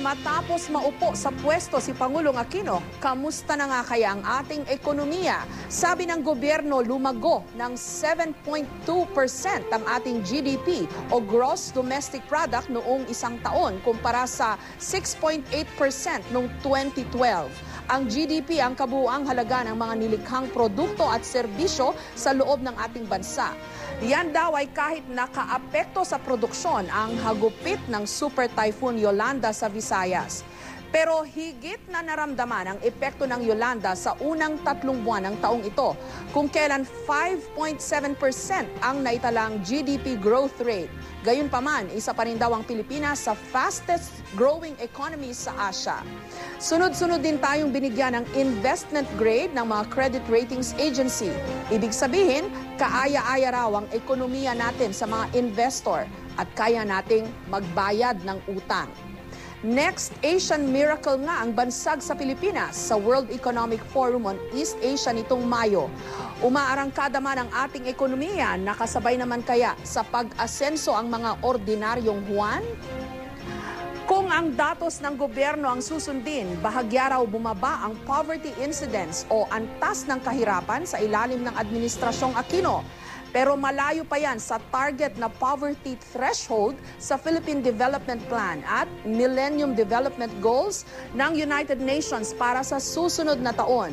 matapos maupo sa pwesto si Pangulong Aquino, kamusta na nga kaya ang ating ekonomiya? Sabi ng gobyerno, lumago ng 7.2% ang ating GDP o Gross Domestic Product noong isang taon kumpara sa 6.8% noong 2012. Ang GDP ang kabuuang halaga ng mga nilikhang produkto at serbisyo sa loob ng ating bansa. Yan daw ay kahit nakaapekto sa produksyon ang hagupit ng Super Typhoon Yolanda sa Visayas. Pero higit na naramdaman ang epekto ng Yolanda sa unang 3 buwan ng taong ito, kung kailan 5.7% ang naitalang GDP growth rate. Gayunpaman, isa pa rin daw ang Pilipinas sa fastest growing economies sa Asia. Sunod-sunod din tayong binigyan ng investment grade ng mga credit ratings agency. Ibig sabihin, kaaya-aya raw ang ekonomiya natin sa mga investor at kaya nating magbayad ng utang. Next, Asian miracle nga ang bansag sa Pilipinas sa World Economic Forum on East Asia nitong Mayo. Umaarangkada man ang ating ekonomiya, nakasabay naman kaya sa pag-asenso ang mga ordinaryong Juan? Kung ang datos ng gobyerno ang susundin, bahagya raw bumaba ang poverty incidence o antas ng kahirapan sa ilalim ng Administrasyong Aquino. Pero malayo pa yan sa target na poverty threshold sa Philippine Development Plan at Millennium Development Goals ng United Nations para sa susunod na taon.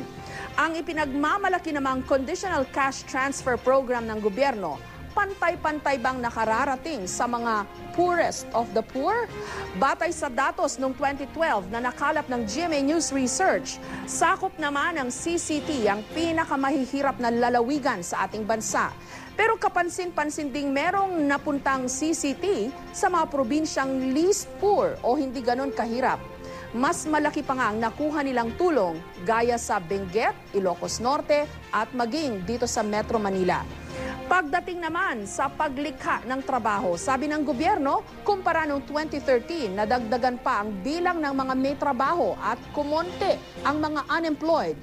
Ang ipinagmamalaki namang Conditional Cash Transfer Program ng gobyerno, pantay-pantay bang nakararating sa mga poorest of the poor? Batay sa datos noong 2012 na nakalap ng GMA News Research, sakop naman ng CCT ang pinakamahihirap na lalawigan sa ating bansa. Pero kapansin-pansin ding merong napuntang CCT sa mga probinsyang least poor o hindi ganon kahirap. Mas malaki pa nga ang nakuha nilang tulong gaya sa Benguet, Ilocos Norte at maging dito sa Metro Manila. Pagdating naman sa paglikha ng trabaho, sabi ng gobyerno, kumpara noong 2013, nadagdagan pa ang bilang ng mga may trabaho at kumonte ang mga unemployed.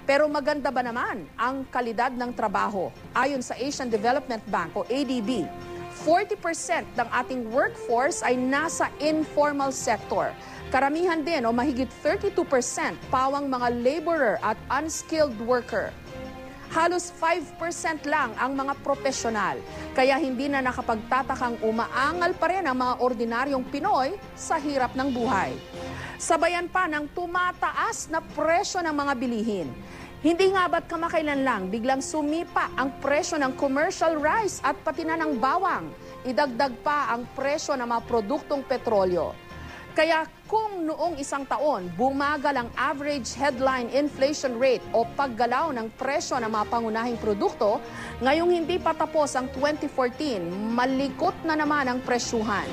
Pero maganda ba naman ang kalidad ng trabaho? Ayon sa Asian Development Bank o ADB, 40% ng ating workforce ay nasa informal sector. Karamihan din o mahigit 32% pawang mga laborer at unskilled worker. Halos 5% lang ang mga profesional, kaya hindi na nakapagtatakang umaangal pa rin ang mga ordinaryong Pinoy sa hirap ng buhay. Sabayan pa ng tumataas na presyo ng mga bilihin. Hindi nga ba't kamakailan lang biglang sumipa ang presyo ng commercial rice at pati na ng bawang. Idagdag pa ang presyo ng mga produktong petrolyo. Kaya kung noong isang taon, bumagal ang average headline inflation rate o paggalaw ng presyo ng mga pangunahing produkto, ngayong hindi pa tapos ang 2014, malikot na naman ang presyuhan.